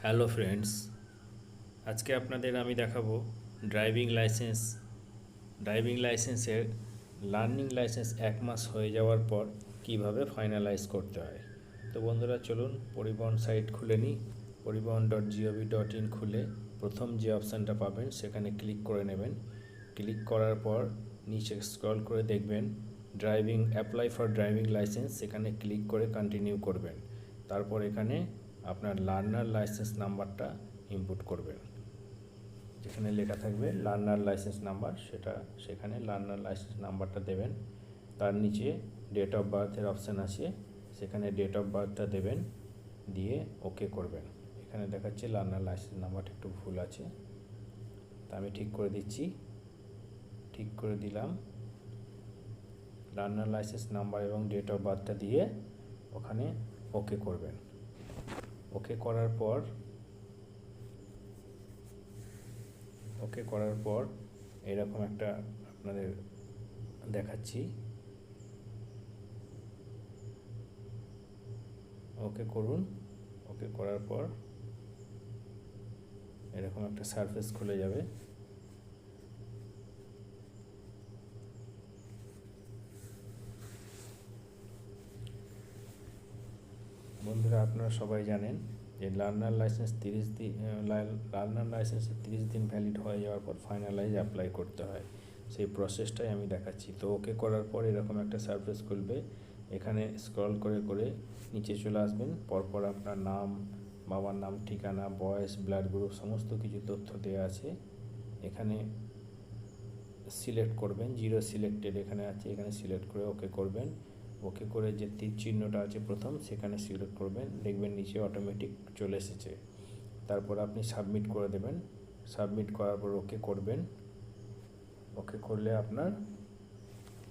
Hello friends, আজকে আপনাদের আমি দেখাবো ড্রাইভিং লাইসেন্স ড্রাইভিং লাইসেন্সের লার্নিং লাইসেন্স 1 মাস হয়ে যাওয়ার পর কিভাবে ফাইনালাইজ করতে হয়। তো বন্ধুরা চলুন পরিবহন সাইট খুলে নিই। পরিবহন.gov.in খুলে প্রথম যে অপশানটা পাবেন সেখানে ক্লিক করে নেবেন। ক্লিক করার পর নিচে স্ক্রল করে দেখবেন অ্যাপ্লাই ফর ড্রাইভিং লাইসেন্স, সেখানে ক্লিক করে কন্টিনিউ করবেন। তারপর এখানে আপনার লার্নার লাইসেন্স নাম্বারটা ইনপুট করবেন। যেখানে লেখা থাকবে লার্নার লাইসেন্স নাম্বার, সেখানে লার্নার লাইসেন্স নাম্বারটা দেবেন। তার নিচে ডেট অফ বার্থের অপশান আছে, সেখানে ডেট অফ বার্থটা দেবেন, দিয়ে ওকে করবেন। এখানে দেখাচ্ছে লার্নার লাইসেন্স নাম্বারটা একটু ভুল আছে, তা আমি ঠিক করে দিচ্ছি। ঠিক করে দিলাম। লার্নার লাইসেন্স নাম্বার এবং ডেট অফ বার্থটা দিয়ে ওখানে ওকে করবেন। ওকে করার পর এরকম একটা আপনাদের দেখাচ্ছি। ওকে করুন। ওকে করার পর এরকম একটা সারফেস খুলে যাবে। বন্ধুরা আপনারা সবাই জানেন যে লার্নার লাইসেন্সের 30 দিন ভ্যালিড হয়ে যাওয়ার পর ফাইনালাইজ অ্যাপ্লাই করতে হয়। সেই প্রসেসটাই আমি দেখাচ্ছি। তো ওকে করার পর এরকম একটা সারফেস খুলবে। এখানে স্ক্রল করে করে নিচে চলে আসবেন। পরপর আপনার নাম, বাবার নাম, ঠিকানা, বয়স, ব্লাড গ্রুপ সমস্ত কিছু তথ্য দেওয়া আছে। এখানে সিলেক্ট করবেন, 0 সিলেক্টেড এখানে আছে, এখানে সিলেক্ট করে ওকে করবেন। ওকে করে যে তীর চিহ্নটা আছে প্রথম, সেখানে সিলেক্ট করবেন, দেখবেন নিচে অটোমেটিক চলে এসেছে। তারপর আপনি সাবমিট করে দেবেন। সাবমিট করার পর ওকে করবেন। ওকে করলে আপনার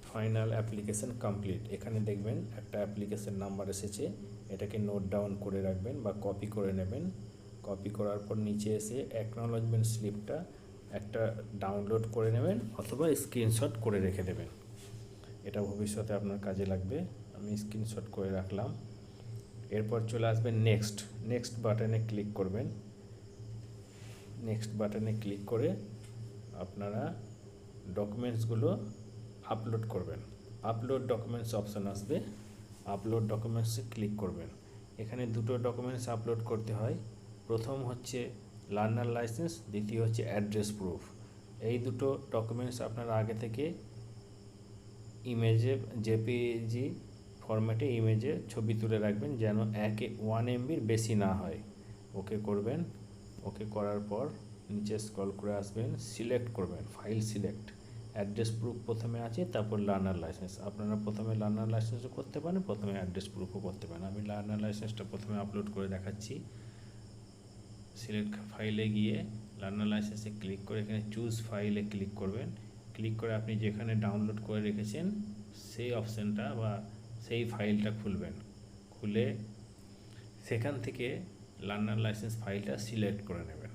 ফাইনাল অ্যাপ্লিকেশন কমপ্লিট। এখানে দেখবেন একটা অ্যাপ্লিকেশন নাম্বার এসেছে, এটাকে নোট ডাউন করে রাখবেন বা কপি করে নেবেন। কপি করার পর নিচে এসে অ্যাকনলেজমেন্ট স্লিপটা একটা ডাউনলোড করে নেবেন অথবা স্ক্রিনশট করে রেখে দেবেন। এটা ভবিষ্যতে আপনার কাজে লাগবে। আমি স্ক্রিনশট করে রাখলাম। এরপর চলে আসবেন নেক্সট বাটনে ক্লিক করবেন। নেক্সট বাটনে ক্লিক করে আপনারা ডকুমেন্টসগুলো আপলোড করবেন। আপলোড ডকুমেন্টস অপশান আসবে, আপলোড ডকুমেন্টসে ক্লিক করবেন। এখানে দুটো ডকুমেন্টস আপলোড করতে হয়। প্রথম হচ্ছে লার্নার লাইসেন্স, দ্বিতীয় হচ্ছে অ্যাড্রেস প্রুফ। এই দুটো ডকুমেন্টস আপনারা আগে থেকে ইমেজে জেপিজি ফরম্যাটে ইমেজে ছবি তুলে রাখবেন, যেন 1 MBর বেশি না হয়। ওকে করবেন। ওকে করার পর নিচে স্ক্রল করে আসবেন, সিলেক্ট করবেন, ফাইল সিলেক্ট। অ্যাড্রেস প্রুফ প্রথমে আছে, তারপর লার্নার লাইসেন্স। আপনারা প্রথমে লার্নার লাইসেন্সও করতে পারেন, প্রথমে অ্যাড্রেস প্রুফও করতে পারেন। আমি লার্নার লাইসেন্সটা প্রথমে আপলোড করে দেখাচ্ছি। সিলেক্ট ফাইলে গিয়ে লার্নার লাইসেন্সে ক্লিক করে এখানে চুজ ফাইলে ক্লিক করবেন। ক্লিক করে আপনি যেখানে ডাউনলোড করে রেখেছেন সেই অপশানটা বা সেই ফাইলটা খুলবেন। খুলে সেখান থেকে লার্নার লাইসেন্স ফাইলটা সিলেক্ট করে নেবেন।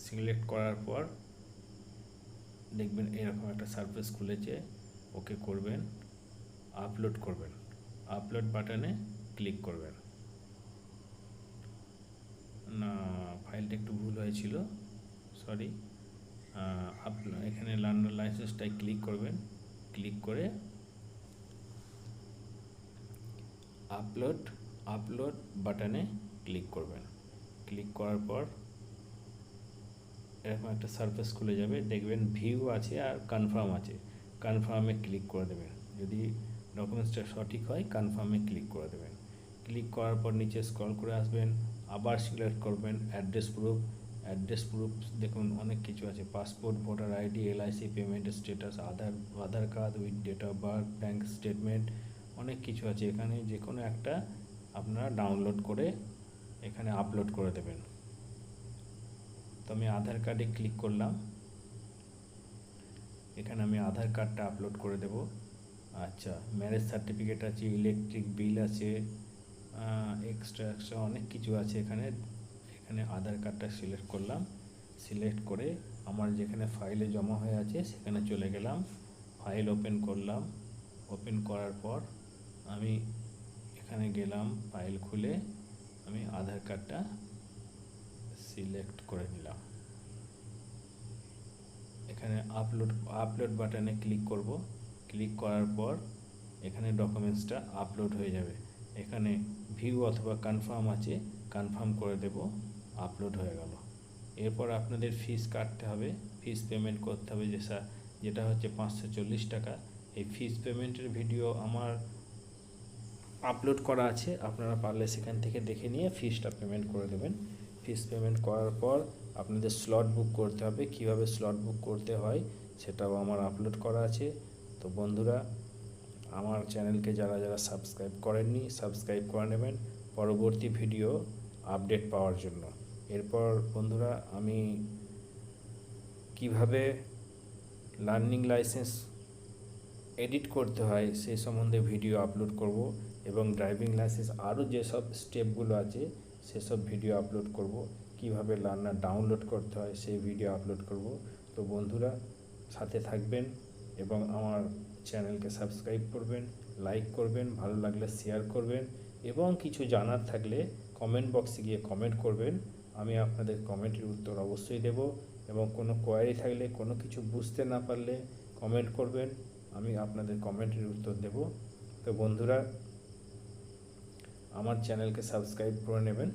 সিলেক্ট করার পর দেখবেন এরকম একটা সারফেস খুলেছে। ওকে করবেন, আপলোড করবেন। আপলোড বাটনে ক্লিক করবেন। না, ফাইলটা একটু ভুল হয়েছিল, সরি। এখানে লার্নার লাইসেন্সটাই ক্লিক করবেন। ক্লিক করে আপলোড বাটনে ক্লিক করবেন। ক্লিক করার পর এরকম একটা সারফেস খুলে যাবে। দেখবেন ভিউ আছে আর কনফার্ম আছে, কনফার্মে ক্লিক করে দেবেন। যদি ডকুমেন্টসটা সঠিক হয় কনফার্মে ক্লিক করে দেবেন। ক্লিক করার পর নিচে স্ক্রল করে আসবেন, আবার সিলেক্ট করবেন অ্যাড্রেস প্রুফ। দেখুন অনেক কিছু আছে, passport, voter ID, LIC payment status, Aadhaar card with date of birth, bank statement, অনেক কিছু আছে। এখানে যে কোনো একটা আপনারা ডাউনলোড করে এখানে আপলোড করে দেবেন। তো আমি আধার কার্ডে ক্লিক করলাম। এখানে আমি আধার কার্ডটা আপলোড করে দেব। আচ্ছা, ম্যারেজ সার্টিফিকেট আছে, ইলেকট্রিক বিল আছে, এক্সট্রা অনেক কিছু আছে। এখানে আধার কার্ডটা সিলেক্ট করলাম। সিলেক্ট করে আমার যেখানে ফাইলে জমা হয়ে আছে সেখানে চলে গেলাম। ফাইল ওপেন করলাম। ওপেন করার পর আমি এখানে গেলাম, ফাইল খুলে আমি আধার কার্ডটা সিলেক্ট করে নিলাম। এখানে আপলোড বাটনে ক্লিক করব। ক্লিক করার পর এখানে ডকুমেন্টসটা আপলোড হয়ে যাবে। এখানে ভিউ অথবা কনফার্ম আছে, কনফার্ম করে দেব, আপলোড হয়ে গেল। এরপর আপনাদের ফিস কাটতে হবে, ফিস পেমেন্ট করতে হবে, যেটা হচ্ছে 540 টাকা। এই ফিস পেমেন্টের ভিডিও আমার আপলোড করা আছে, আপনারা পারলে সেখান থেকে দেখে নিয়ে ফিসটা পেমেন্ট করে দেবেন। ফিস পেমেন্ট করার পর আপনাদের স্লট বুক করতে হবে। কিভাবে স্লট বুক করতে হয় সেটাও আমার আপলোড করা আছে। তো বন্ধুরা, আমার চ্যানেলকে যারা যারা সাবস্ক্রাইব করেননি, সাবস্ক্রাইব করে নেবেন পরবর্তী ভিডিও আপডেট পাওয়ার জন্য। এরপর বন্ধুরা, আমি কিভাবে লার্নিং লাইসেন্স এডিট করতে হয় সেই সম্বন্ধে ভিডিও আপলোড করব, এবং ড্রাইভিং লাইসেন্স আরও যেসব স্টেপগুলো আছে সেসব ভিডিও আপলোড করব। কিভাবে লার্নার ডাউনলোড করতে হয় সেই ভিডিও আপলোড করব। তো বন্ধুরা, সাথে থাকবেন এবং আমার চ্যানেলকে সাবস্ক্রাইব করবেন, লাইক করবেন, ভালো লাগলে শেয়ার করবেন, এবং কিছু জানার থাকলে কমেন্ট বক্সে গিয়ে কমেন্ট করবেন। আমি আপনাদের কমেন্টের উত্তর অবশ্যই দেব, এবং কোনো কোয়ারি থাকলে, কোনো কিছু বুঝতে না পারলে কমেন্ট করবেন, আমি আপনাদের কমেন্টের উত্তর দেব। তো বন্ধুরা, আমার চ্যানেলকে সাবস্ক্রাইব করে নেবেন।